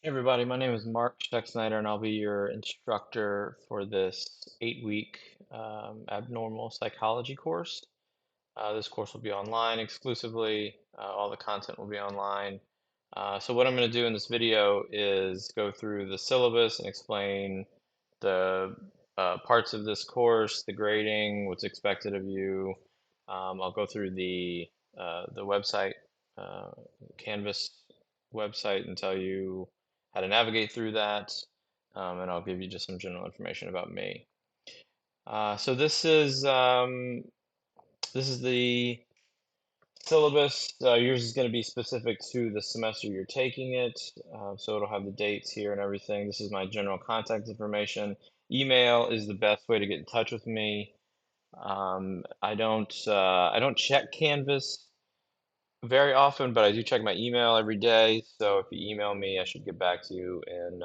Hey everybody, my name is Mark Scheck-Snyder, and I'll be your instructor for this 8-week abnormal psychology course. This course will be online exclusively. All the content will be online. So what I'm going to do in this video is go through the syllabus and explain the parts of this course, the grading, what's expected of you. I'll go through the website, Canvas website, and tell you how to navigate through that, and I'll give you just some general information about me. So this is the syllabus. Yours is going to be specific to the semester you're taking it, so it'll have the dates here and everything. This is my general contact information. Email is the best way to get in touch with me. I don't check Canvas very often, but I do check my email every day. So if you email me, I should get back to you in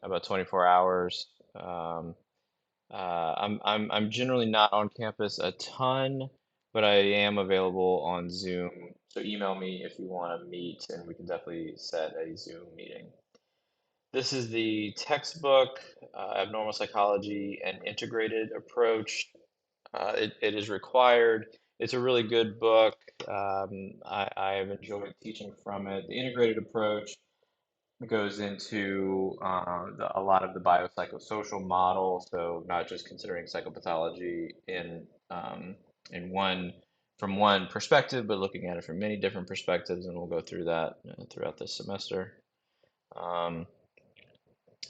about 24 hours. I'm generally not on campus a ton, but I am available on Zoom. So email me if you want to meet, and we can definitely set a Zoom meeting. This is the textbook, Abnormal Psychology and Integrated Approach. It is required. It's a really good book. I have enjoyed teaching from it. The integrated approach goes into a lot of the biopsychosocial model, so not just considering psychopathology in one from one perspective, but looking at it from many different perspectives, and we'll go through that throughout this semester. Um,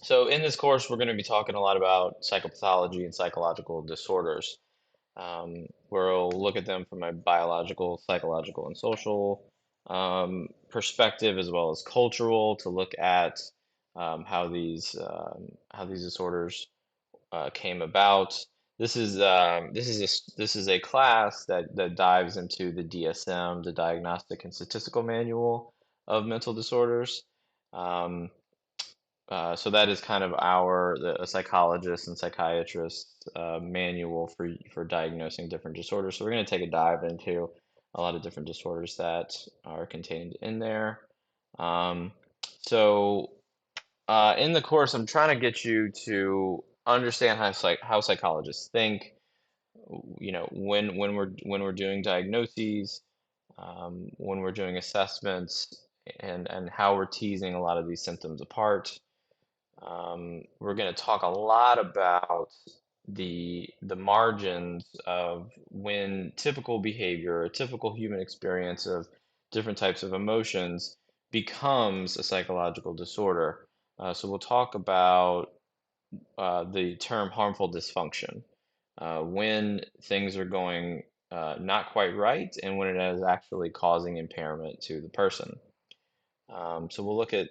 so in this course, we're going to be talking a lot about psychopathology and psychological disorders. We'll look at them from a biological, psychological, and social perspective, as well as cultural, to look at how these disorders came about. This is a class that dives into the DSM, the Diagnostic and Statistical Manual of Mental Disorders. Um, so that is kind of a psychologist and psychiatrist manual for diagnosing different disorders. So we're going to take a dive into a lot of different disorders that are contained in there. Um, so in the course, I'm trying to get you to understand how psychologists think. You know, when we're doing diagnoses, when we're doing assessments, and how we're teasing a lot of these symptoms apart. We're going to talk a lot about the margins of when typical behavior, a typical human experience of different types of emotions becomes a psychological disorder. So we'll talk about the term harmful dysfunction, when things are going not quite right, and when it is actually causing impairment to the person. So we'll look at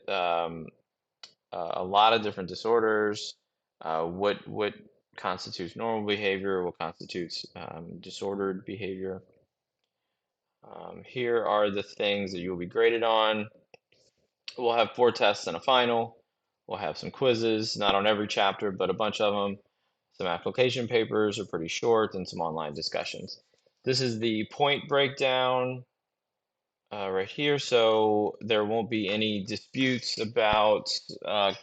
a lot of different disorders, what constitutes normal behavior, what constitutes disordered behavior. Here are the things that you will be graded on. We'll have 4 tests and a final. We'll have some quizzes, not on every chapter, but a bunch of them. Some application papers are pretty short, and some online discussions. This is the point breakdown right here, so there won't be any disputes about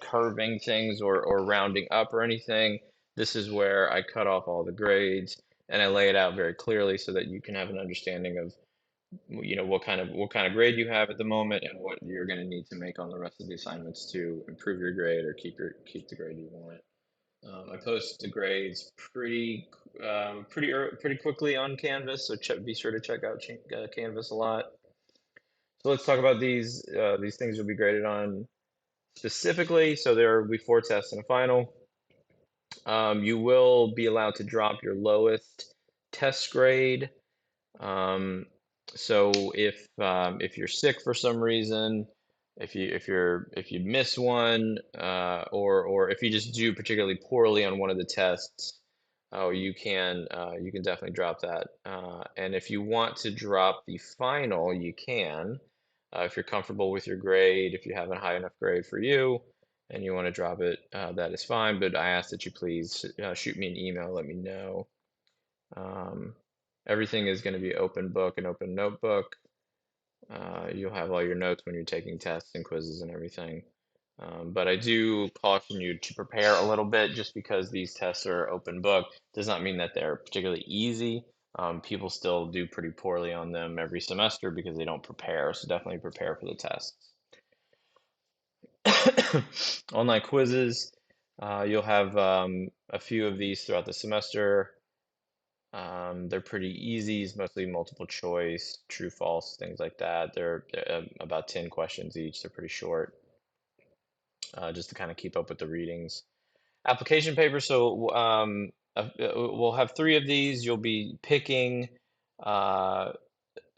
curving things or rounding up or anything. This is where I cut off all the grades and I lay it out very clearly so that you can have an understanding of, you know, what kind of grade you have at the moment and what you're going to need to make on the rest of the assignments to improve your grade or keep the grade you want. I post the grades pretty quickly on Canvas, so be sure to check out Canvas a lot. So let's talk about these things you'll be graded on specifically. So there will be 4 tests and a final. You will be allowed to drop your lowest test grade. Um, so if you're sick for some reason, if you miss one, or if you just do particularly poorly on one of the tests, oh, you can definitely drop that. And if you want to drop the final, you can. If you're comfortable with your grade, if you have a high enough grade for you, and you want to drop it, that is fine. But I ask that you please shoot me an email, let me know. Um, Everything is going to be open book and open notebook. You'll have all your notes when you're taking tests and quizzes and everything. But I do caution you to prepare a little bit just because these tests are open book does not mean that they're particularly easy. People still do pretty poorly on them every semester because they don't prepare. So definitely prepare for the tests. Online quizzes, you'll have a few of these throughout the semester. They're pretty easy. It's mostly multiple choice, true, false, things like that. They're about 10 questions each. They're pretty short, just to kind of keep up with the readings. Application paper. So we'll have three of these. You'll be picking uh,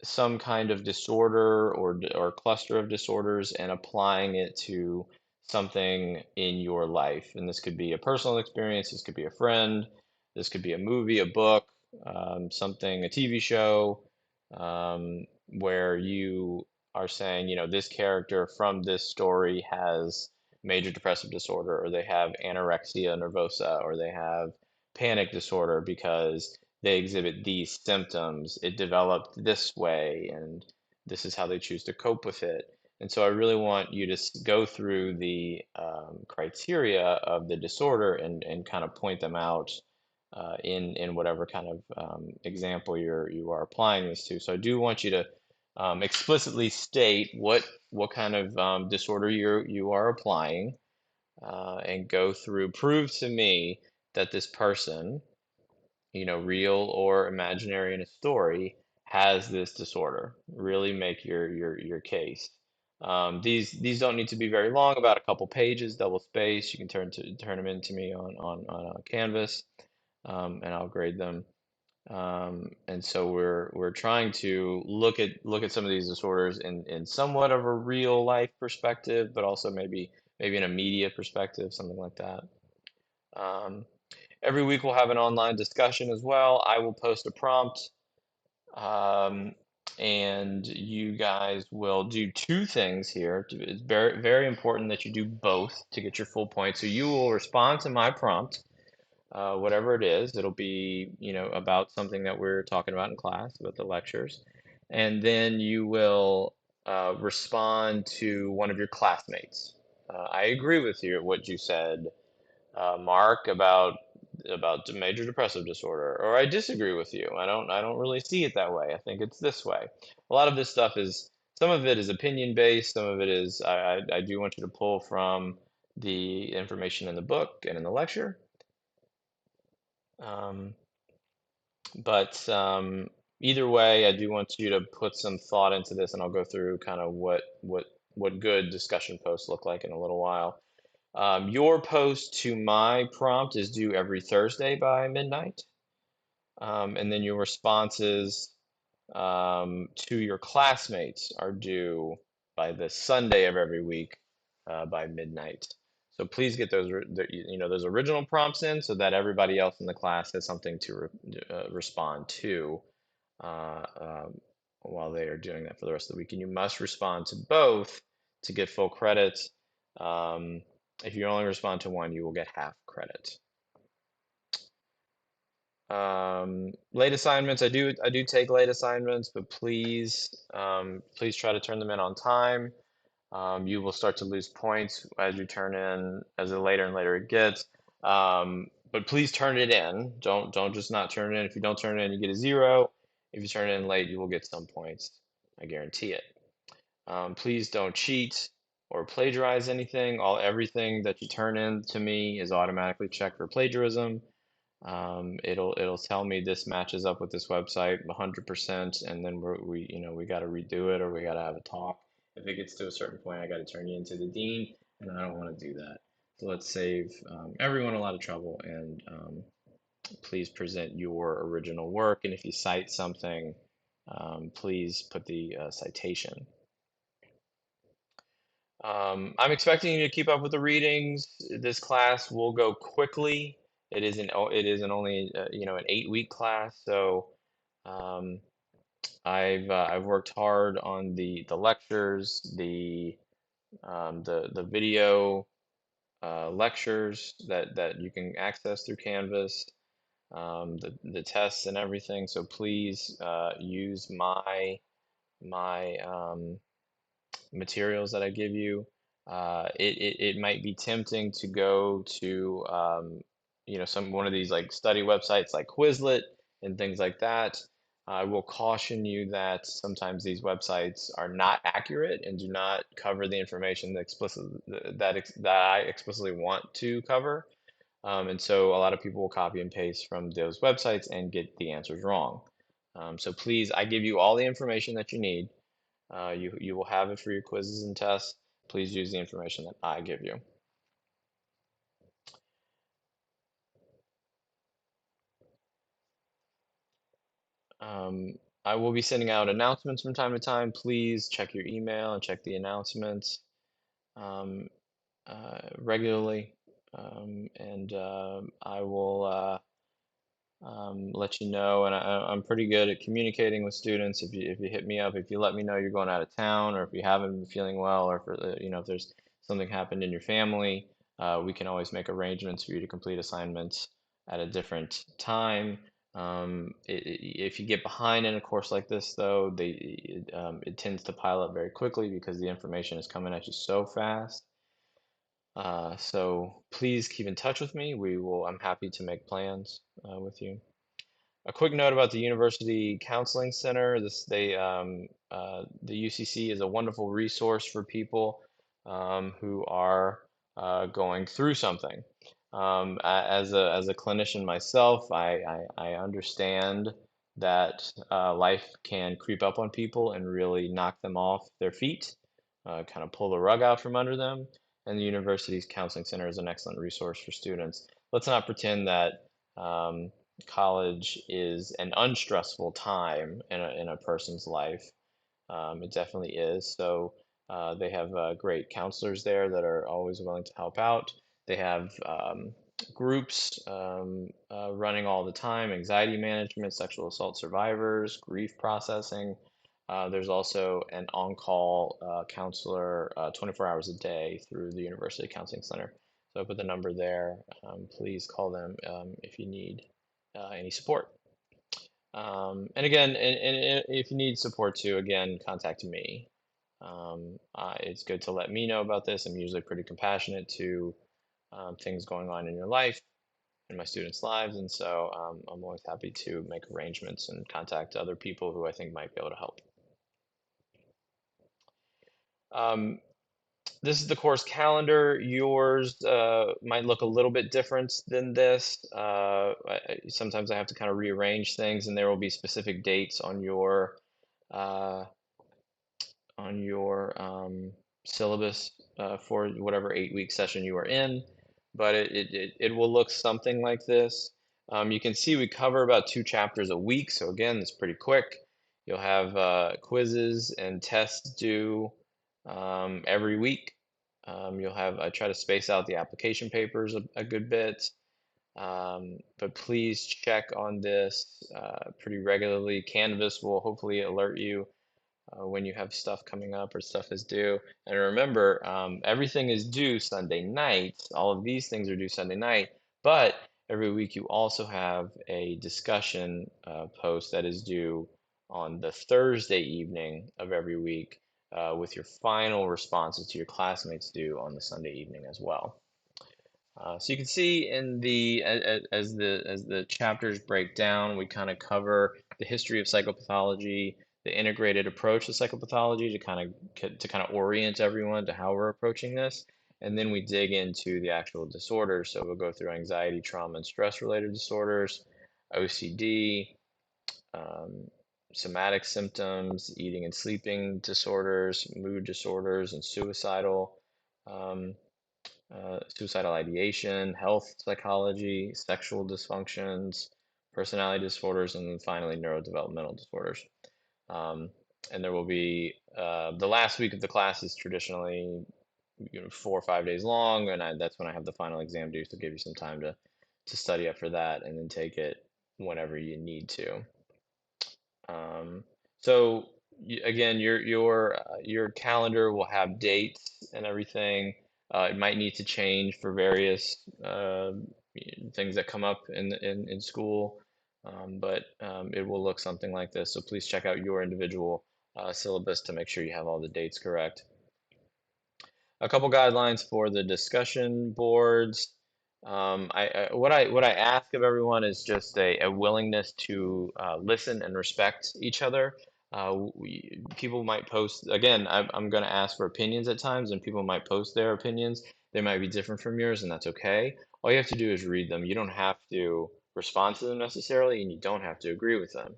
some kind of disorder or cluster of disorders and applying it to something in your life. And this could be a personal experience, this could be a friend, this could be a movie, a book, something, a TV show, where you are saying, you know, this character from this story has major depressive disorder, or they have anorexia nervosa, or they have panic disorder because they exhibit these symptoms. It developed this way, and this is how they choose to cope with it. And so I really want you to go through the criteria of the disorder and kind of point them out in whatever kind of example you are applying this to. So I do want you to explicitly state what kind of disorder you are applying, and go through, prove to me that this person, you know, real or imaginary in a story, has this disorder. Really make your case. These don't need to be very long, about a couple pages, double space. You can turn them into me on Canvas, and I'll grade them. And so we're trying to look at some of these disorders in somewhat of a real life perspective, but also maybe in a media perspective, something like that. Um, Every week we'll have an online discussion as well. I will post a prompt, um, and you guys will do two things here. It's very important that you do both to get your full point. So you will respond to my prompt, whatever it is. It'll be, you know, about something that we're talking about in class, about the lectures, and then you will respond to one of your classmates. I agree with you what you said, Mark, about the major depressive disorder, or I disagree with you. I don't really see it that way. I think it's this way. A lot of this stuff is, some of it is opinion based, some of it is I do want you to pull from the information in the book and in the lecture. Um, but either way, I do want you to put some thought into this, and I'll go through kind of what good discussion posts look like in a little while. Your post to my prompt is due every Thursday by midnight. And then your responses to your classmates are due by the Sunday of every week, by midnight. So please get those original prompts in so that everybody else in the class has something to respond to, uh, um, while they are doing that for the rest of the week. And you must respond to both to get full credit. Um, if you only respond to one, you will get half credit. Late assignments, I do take late assignments, but please try to turn them in on time. You will start to lose points as you turn in, as the later and later it gets. But please turn it in. Don't just not turn it in. If you don't turn it in, you get a 0. If you turn it in late, you will get some points. I guarantee it. Please don't cheat or plagiarize anything. Everything that you turn in to me is automatically checked for plagiarism. It'll tell me this matches up with this website 100%, and then we got to redo it, or we got to have a talk. If it gets to a certain point, I got to turn you into the dean, and I don't want to do that. So let's save everyone a lot of trouble, and please present your original work. And if you cite something, please put the citation. I'm expecting you to keep up with the readings. This class will go quickly. It isn't only an 8-week class, so um, I've worked hard on the lectures, the video lectures that you can access through Canvas, the tests and everything. So please use my my materials that I give you. It might be tempting to go to one of these like study websites like Quizlet and things like that. I will caution you that sometimes these websites are not accurate and do not cover the information that I explicitly want to cover. And so a lot of people will copy and paste from those websites and get the answers wrong. So please, I give you all the information that you need. You will have it for your quizzes and tests. Please use the information that I give you. Um, I will be sending out announcements from time to time. Please check your email and check the announcements um, regularly. And I will let you know. And I'm pretty good at communicating with students. If you hit me up, if you let me know you're going out of town, or if you haven't been feeling well, or if there's something happened in your family, we can always make arrangements for you to complete assignments at a different time. If you get behind in a course like this, though, it tends to pile up very quickly because the information is coming at you so fast. So please keep in touch with me. I'm happy to make plans with you. A quick note about the University Counseling Center. The UCC is a wonderful resource for people who are going through something. As a clinician myself, I understand that life can creep up on people and really knock them off their feet, kind of pull the rug out from under them. And the university's counseling center is an excellent resource for students. Let's not pretend that college is an unstressful time in a person's life. It definitely is. So they have great counselors there that are always willing to help out. They have groups running all the time: anxiety management, sexual assault survivors, grief processing. There's also an on-call counselor 24 hours a day through the University Counseling Center. So I put the number there. Please call them if you need any support. And again, and if you need support too, again, contact me. It's good to let me know about this. I'm usually pretty compassionate to things going on in your life, in my students' lives, and so I'm always happy to make arrangements and contact other people who I think might be able to help. Um, this is the course calendar. Yours might look a little bit different than this. Sometimes I have to kind of rearrange things, and there will be specific dates uh, on your syllabus for whatever 8-week session you are in, but it will look something like this. You can see we cover about 2 chapters a week, so again, it's pretty quick. You'll have quizzes and tests due every week. I try to space out the application papers a good bit. But please check on this pretty regularly. Canvas will hopefully alert you when you have stuff coming up or stuff is due. And remember, everything is due Sunday night. All of these things are due Sunday night, but every week you also have a discussion post that is due on the Thursday evening of every week with your final responses to your classmates due on the Sunday evening as well. So you can see in as the chapters break down, we kind of cover the history of psychopathology, the integrated approach to psychopathology to kind of orient everyone to how we're approaching this, and then we dig into the actual disorders. So we'll go through anxiety, trauma, and stress-related disorders, OCD, um, somatic symptoms, eating and sleeping disorders, mood disorders, and suicidal ideation, health psychology, sexual dysfunctions, personality disorders, and then finally neurodevelopmental disorders. Um, and there will be the last week of the class is traditionally 4 or 5 days long, and that's when I have the final exam due, so give you some time to study up for that, and then take it whenever you need to. So again, your calendar will have dates and everything. It might need to change for various things that come up in school, but it will look something like this. So please check out your individual syllabus to make sure you have all the dates correct. A couple guidelines for the discussion boards. What I ask of everyone is just a willingness to listen and respect each other. People might post, again, I'm going to ask for opinions at times, and people might post their opinions. They might be different from yours, and that's okay. All you have to do is read them. You don't have to respond to them necessarily, and you don't have to agree with them.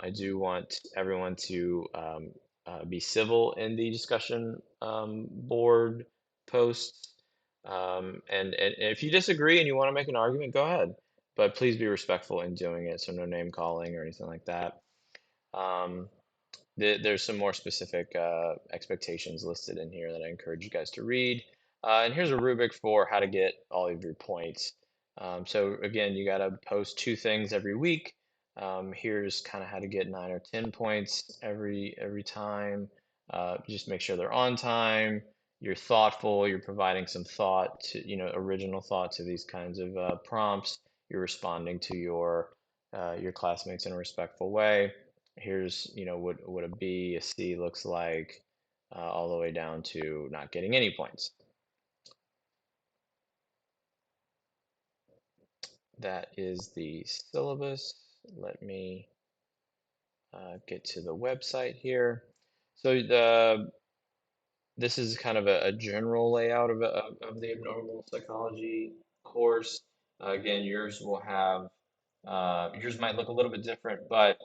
I do want everyone to be civil in the discussion board posts. And if you disagree and you want to make an argument, go ahead. But please be respectful in doing it, so no name calling or anything like that. Um, there's some more specific expectations listed in here that I encourage you guys to read. And here's a rubric for how to get all of your points. So again, you got to post 2 things every week. Here's kind of how to get 9 or 10 points every time. Just make sure they're on time. You're thoughtful. You're providing some thought to, original thought to these kinds of prompts. You're responding to your classmates in a respectful way. Here's, what a B, a C looks like, all the way down to not getting any points. That is the syllabus. Let me get to the website here. So this is kind of a general layout of the abnormal psychology course. Again, yours might look a little bit different, but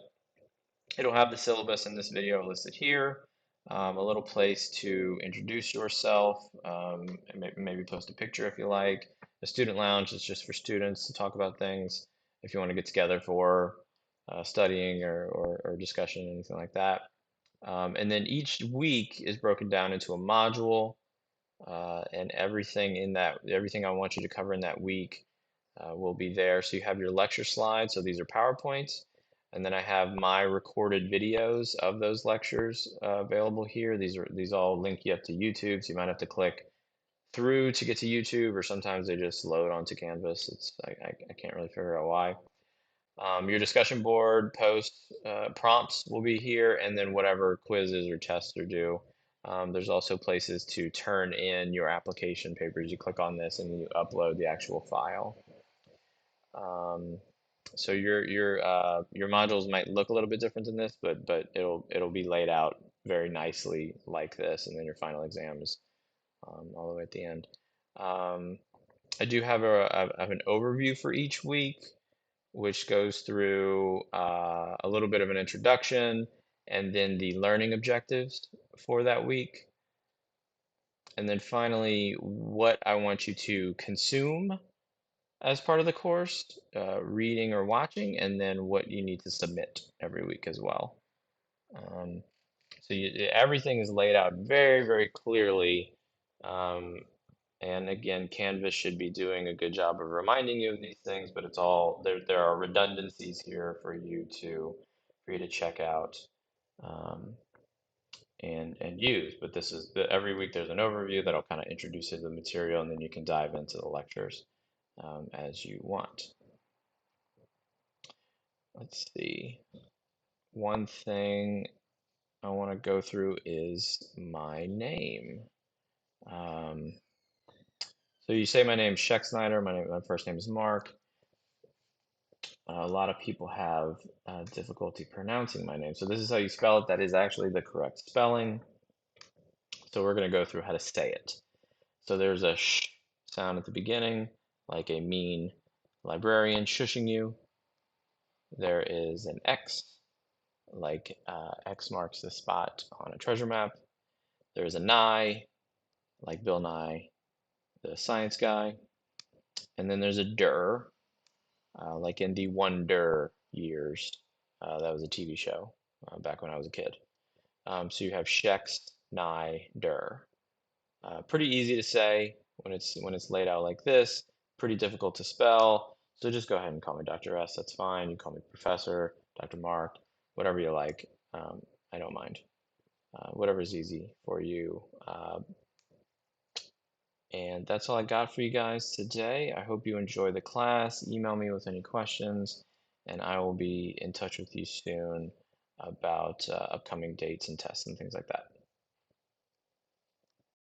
it'll have the syllabus in this video listed here, a little place to introduce yourself, and maybe post a picture if you like. The student lounge is just for students to talk about things if you want to get together for studying or discussion, anything like that. And then each week is broken down into a module, and everything I want you to cover in that week will be there. So you have your lecture slides. So these are PowerPoints. And then I have my recorded videos of those lectures available here. These all link you up to YouTube. So you might have to click through to get to YouTube, or sometimes they just load onto Canvas. I can't really figure out why. Your discussion board posts, prompts will be here, and then whatever quizzes or tests are due. There's also places to turn in your application papers. You click on this and you upload the actual file. So your modules might look a little bit different than this, but it'll be laid out very nicely like this, and then your final exams all the way at the end. I do have I have an overview for each week, which goes through a little bit of an introduction and then the learning objectives for that week. And then finally, what I want you to consume as part of the course, reading or watching, and then what you need to submit every week as well. Um, so everything is laid out very, very clearly. Um, and again, Canvas should be doing a good job of reminding you of these things, but it's all there are redundancies here for you to check out and use. But this is every week there's an overview that'll kind of introduce you to the material, and then you can dive into the lectures as you want. Let's see. One thing I want to go through is my name. So you say my name's Sheck Snyder. My first name is Mark. A lot of people have difficulty pronouncing my name. So this is how you spell it. That is actually the correct spelling. So we're going to go through how to say it. So there's a sh sound at the beginning, like a mean librarian shushing you. There is an X, like X marks the spot on a treasure map. There's a Nye, like Bill Nye, the science guy. And then there's a Der, like in the Wonder Years. That was a TV show back when I was a kid. So you have Shex, Nye, Der. Pretty easy to say when it's laid out like this. Pretty difficult to spell. So just go ahead and call me Dr. S. That's fine. You call me Professor, Dr. Mark, whatever you like. I don't mind. Whatever's easy for you. And that's all I got for you guys today. I hope you enjoy the class. Email me with any questions, and I will be in touch with you soon about upcoming dates and tests and things like that.